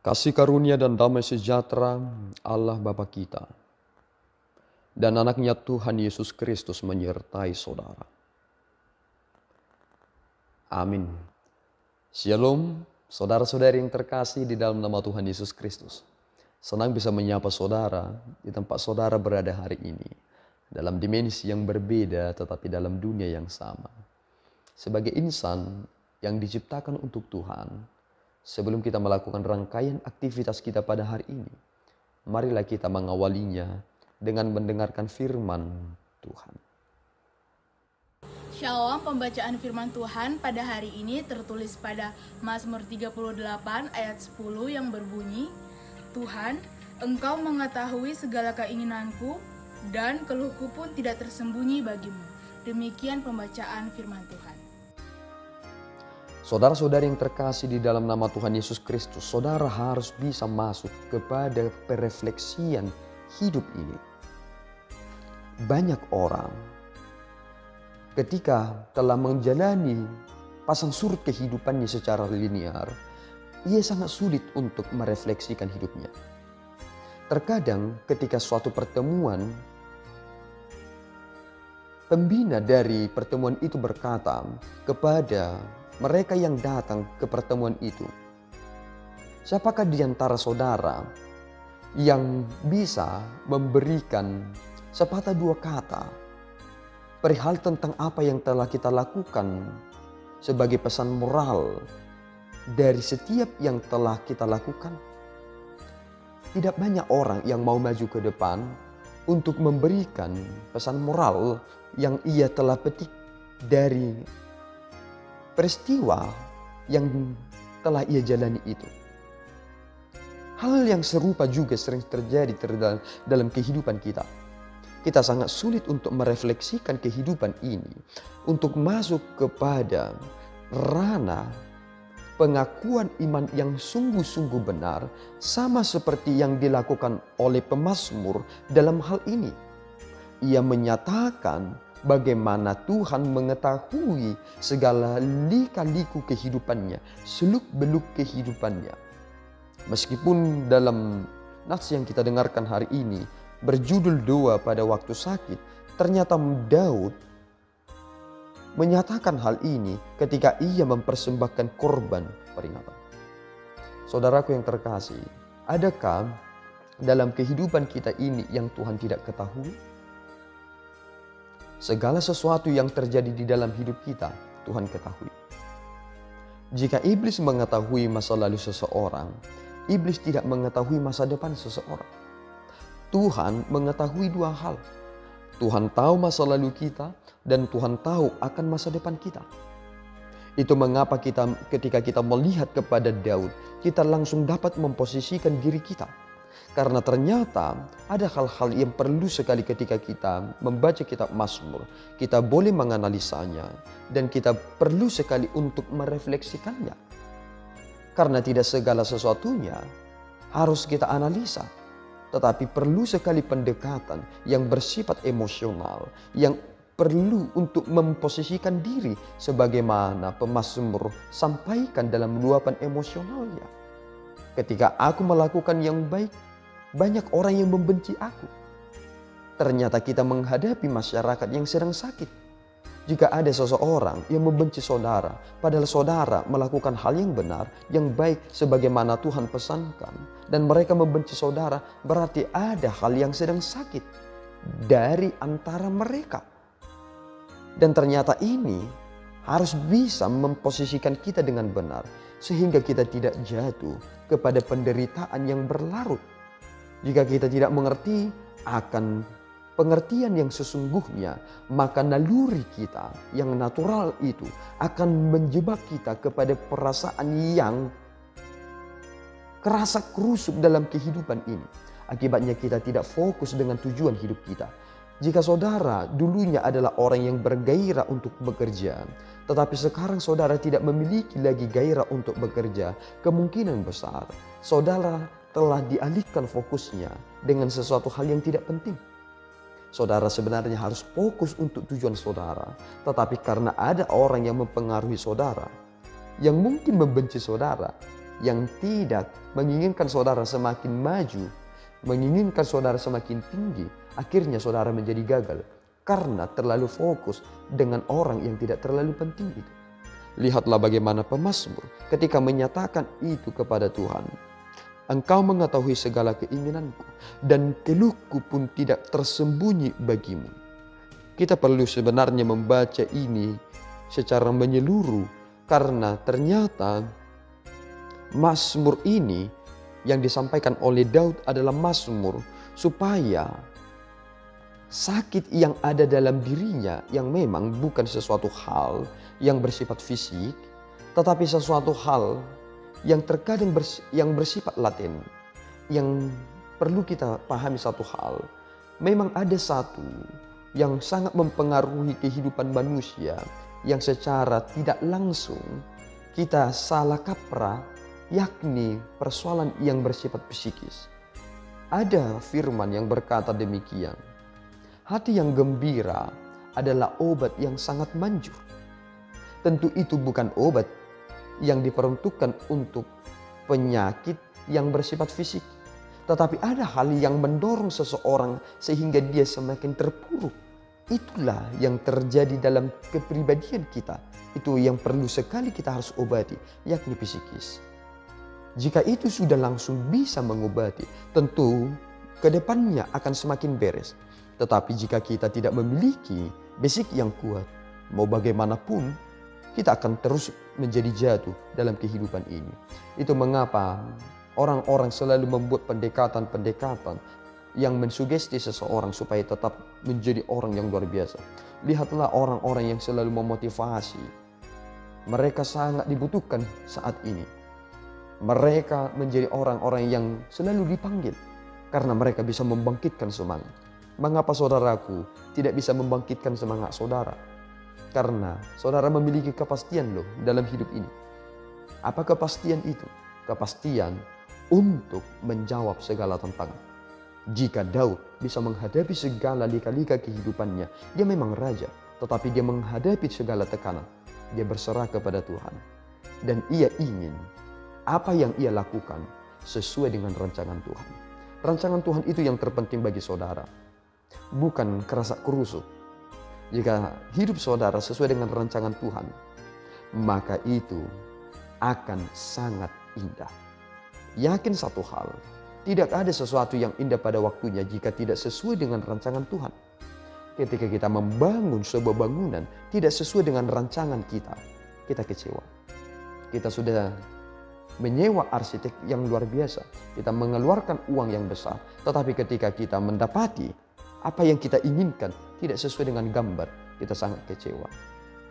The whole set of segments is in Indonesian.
Kasih karunia dan damai sejahtera Allah Bapa kita dan anaknya Tuhan Yesus Kristus menyertai saudara. Amin. Shalom, saudara-saudari yang terkasih di dalam nama Tuhan Yesus Kristus. Senang bisa menyapa saudara di tempat saudara berada hari ini. Dalam dimensi yang berbeda tetapi dalam dunia yang sama. Sebagai insan yang diciptakan untuk Tuhan, sebelum kita melakukan rangkaian aktivitas kita pada hari ini, marilah kita mengawalinya dengan mendengarkan firman Tuhan. Shalom, pembacaan firman Tuhan pada hari ini tertulis pada Mazmur 38 ayat 10 yang berbunyi, Tuhan, Engkau mengetahui segala keinginanku dan keluhku pun tidak tersembunyi bagimu. Demikian pembacaan firman Tuhan. Saudara-saudari yang terkasih di dalam nama Tuhan Yesus Kristus, saudara harus bisa masuk kepada perefleksian hidup ini. Banyak orang ketika telah menjalani pasang surut kehidupannya secara linear, ia sangat sulit untuk merefleksikan hidupnya. Terkadang ketika suatu pertemuan, pembina dari pertemuan itu berkata kepada mereka yang datang ke pertemuan itu, siapakah di antara saudara yang bisa memberikan sepatah dua kata perihal tentang apa yang telah kita lakukan sebagai pesan moral dari setiap yang telah kita lakukan? Tidak banyak orang yang mau maju ke depan untuk memberikan pesan moral yang ia telah petik dari peristiwa yang telah ia jalani itu. Hal yang serupa juga sering terjadi dalam kehidupan kita. Kita sangat sulit untuk merefleksikan kehidupan ini, untuk masuk kepada ranah pengakuan iman yang sungguh-sungguh benar, sama seperti yang dilakukan oleh pemazmur dalam hal ini. Ia menyatakan bagaimana Tuhan mengetahui segala lika-liku kehidupannya, seluk-beluk kehidupannya. Meskipun dalam nats yang kita dengarkan hari ini berjudul doa pada waktu sakit, ternyata Daud menyatakan hal ini ketika ia mempersembahkan korban peringatan. Saudaraku yang terkasih, adakah dalam kehidupan kita ini yang Tuhan tidak ketahui? Segala sesuatu yang terjadi di dalam hidup kita, Tuhan ketahui. Jika iblis mengetahui masa lalu seseorang, iblis tidak mengetahui masa depan seseorang. Tuhan mengetahui dua hal. Tuhan tahu masa lalu kita dan Tuhan tahu akan masa depan kita. Itu mengapa ketika kita melihat kepada Daud, kita langsung dapat memposisikan diri kita. Karena ternyata ada hal-hal yang perlu sekali ketika kita membaca kitab Mazmur. Kita boleh menganalisanya dan kita perlu sekali untuk merefleksikannya. Karena tidak segala sesuatunya harus kita analisa. Tetapi perlu sekali pendekatan yang bersifat emosional, yang perlu untuk memposisikan diri sebagaimana pemazmur sampaikan dalam luapan emosionalnya. Ketika aku melakukan yang baik, banyak orang yang membenci aku. Ternyata kita menghadapi masyarakat yang sedang sakit. Jika ada seseorang yang membenci saudara, padahal saudara melakukan hal yang benar, yang baik sebagaimana Tuhan pesankan, dan mereka membenci saudara, berarti ada hal yang sedang sakit dari antara mereka. Dan ternyata ini harus bisa memposisikan kita dengan benar, sehingga kita tidak jatuh kepada penderitaan yang berlarut. Jika kita tidak mengerti akan pengertian yang sesungguhnya, maka naluri kita yang natural itu akan menjebak kita kepada perasaan yang kerasa kerusuk dalam kehidupan ini. Akibatnya kita tidak fokus dengan tujuan hidup kita. Jika saudara dulunya adalah orang yang bergairah untuk bekerja, tetapi sekarang saudara tidak memiliki lagi gairah untuk bekerja, kemungkinan besar saudara telah dialihkan fokusnya dengan sesuatu hal yang tidak penting. Saudara sebenarnya harus fokus untuk tujuan saudara. Tetapi karena ada orang yang mempengaruhi saudara, yang mungkin membenci saudara, yang tidak menginginkan saudara semakin maju, menginginkan saudara semakin tinggi, akhirnya saudara menjadi gagal karena terlalu fokus dengan orang yang tidak terlalu penting itu. Lihatlah bagaimana pemazmur ketika menyatakan itu kepada Tuhan. Engkau mengetahui segala keinginanku dan keluhku pun tidak tersembunyi bagimu. Kita perlu sebenarnya membaca ini secara menyeluruh karena ternyata mazmur ini yang disampaikan oleh Daud adalah mazmur supaya sakit yang ada dalam dirinya yang memang bukan sesuatu hal yang bersifat fisik, tetapi sesuatu hal yang terkadang yang bersifat laten. Yang perlu kita pahami satu hal, memang ada satu yang sangat mempengaruhi kehidupan manusia yang secara tidak langsung kita salah kaprah, yakni persoalan yang bersifat psikis. Ada firman yang berkata demikian, hati yang gembira adalah obat yang sangat manjur. Tentu itu bukan obat yang diperuntukkan untuk penyakit yang bersifat fisik. Tetapi ada hal yang mendorong seseorang sehingga dia semakin terpuruk. Itulah yang terjadi dalam kepribadian kita. Itu yang perlu sekali kita harus obati, yakni psikis. Jika itu sudah langsung bisa mengobati, tentu kedepannya akan semakin beres. Tetapi jika kita tidak memiliki basic yang kuat, mau bagaimanapun kita akan terus menjadi jatuh dalam kehidupan ini. Itu mengapa orang-orang selalu membuat pendekatan-pendekatan yang mensugesti seseorang supaya tetap menjadi orang yang luar biasa. Lihatlah orang-orang yang selalu memotivasi. Mereka sangat dibutuhkan saat ini. Mereka menjadi orang-orang yang selalu dipanggil karena mereka bisa membangkitkan semangat. Mengapa saudaraku tidak bisa membangkitkan semangat saudara? Karena saudara memiliki kepastian loh dalam hidup ini. Apa kepastian itu? Kepastian untuk menjawab segala tantangan. Jika Daud bisa menghadapi segala lika-lika kehidupannya, dia memang raja, tetapi dia menghadapi segala tekanan. Dia berserah kepada Tuhan. Dan ia ingin apa yang ia lakukan sesuai dengan rancangan Tuhan. Rancangan Tuhan itu yang terpenting bagi saudara. Bukan kerasak kerusuk. Jika hidup saudara sesuai dengan rancangan Tuhan, maka itu akan sangat indah. Yakin satu hal, tidak ada sesuatu yang indah pada waktunya jika tidak sesuai dengan rancangan Tuhan. Ketika kita membangun sebuah bangunan tidak sesuai dengan rancangan kita, kita kecewa. Kita sudah menyewa arsitek yang luar biasa, kita mengeluarkan uang yang besar, tetapi ketika kita mendapati apa yang kita inginkan tidak sesuai dengan gambar, kita sangat kecewa.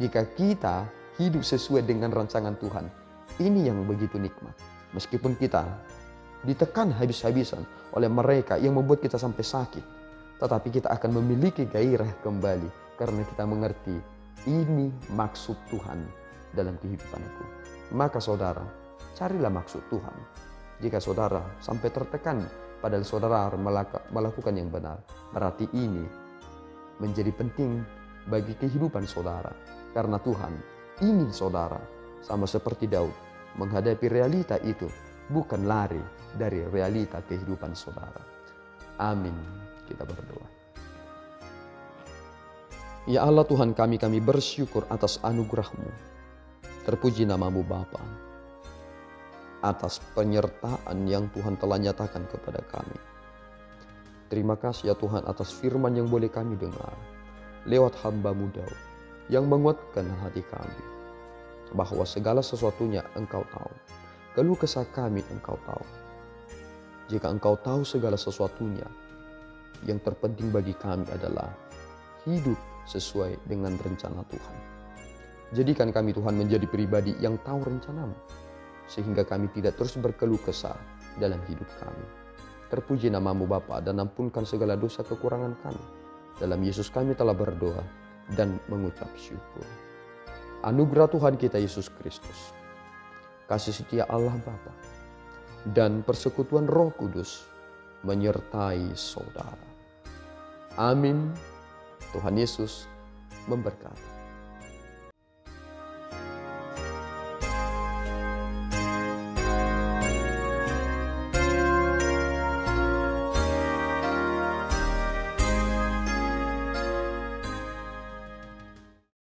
Jika kita hidup sesuai dengan rancangan Tuhan, ini yang begitu nikmat. Meskipun kita ditekan habis-habisan oleh mereka yang membuat kita sampai sakit, tetapi kita akan memiliki gairah kembali karena kita mengerti ini maksud Tuhan dalam kehidupanku. Maka saudara, carilah maksud Tuhan. Jika saudara sampai tertekan padahal saudara melakukan yang benar, berarti ini menjadi penting bagi kehidupan saudara. Karena Tuhan ingin saudara sama seperti Daud menghadapi realita itu, bukan lari dari realita kehidupan saudara. Amin. Kita berdoa. Ya Allah Tuhan kami bersyukur atas anugerah-Mu. Terpuji nama-Mu Bapa, atas penyertaan yang Tuhan telah nyatakan kepada kami. Terima kasih ya Tuhan atas firman yang boleh kami dengar lewat hamba-Mu Daud yang menguatkan hati kami bahwa segala sesuatunya Engkau tahu. Keluh kesah kami Engkau tahu. Jika Engkau tahu segala sesuatunya, yang terpenting bagi kami adalah hidup sesuai dengan rencana Tuhan. Jadikan kami Tuhan menjadi pribadi yang tahu rencana-Mu, sehingga kami tidak terus berkeluh kesah dalam hidup kami. Terpuji nama-Mu Bapa, dan ampunkan segala dosa kekurangan kami. Dalam Yesus kami telah berdoa dan mengucap syukur. Anugerah Tuhan kita Yesus Kristus, kasih setia Allah Bapa, dan persekutuan Roh Kudus menyertai saudara. Amin. Tuhan Yesus memberkati.